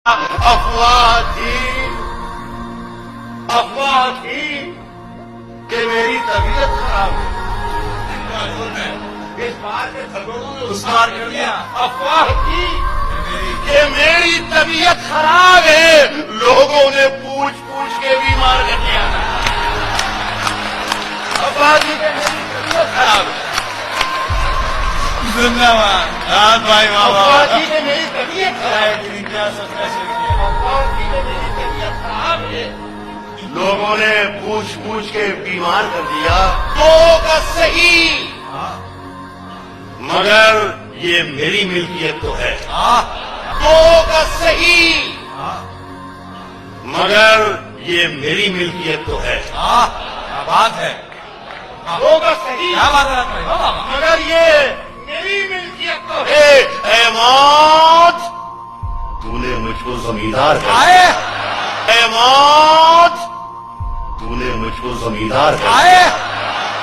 افواہ تھی کہ میری طبیعت خراب ہے، اس بات کے تھگڑوں نے اسمار کر دیا۔ افواہ تھی کہ میری طبیعت خراب ہے، لوگوں نے پوچھ پوچھ کے بیمار کر دیا۔ افواہ تھی کہ میری طبیعت خراب ہے، زندہ باد بھائی افواہ تھی کہ میری طبیعت خراب ہے، کیا سب کا افواہ تھی کہ میری طبیعت خراب ہے، لوگوں نے پوچھ پوچھ کے بیمار کر دیا۔ تو کا صحیح، مگر یہ میری ملکیت تو ہے۔ تو کا صحیح، مگر یہ میری ملکیت تو ہے۔ کیا بات ہے، تو کا صحیح، کیا بات ہے مگر یہ میری ملکیت تو ہے۔ اے موت، تو نے مجھ کو زمیندار کر دیا۔ اے موت، تو نے مجھ کو زمیندار کر دیا۔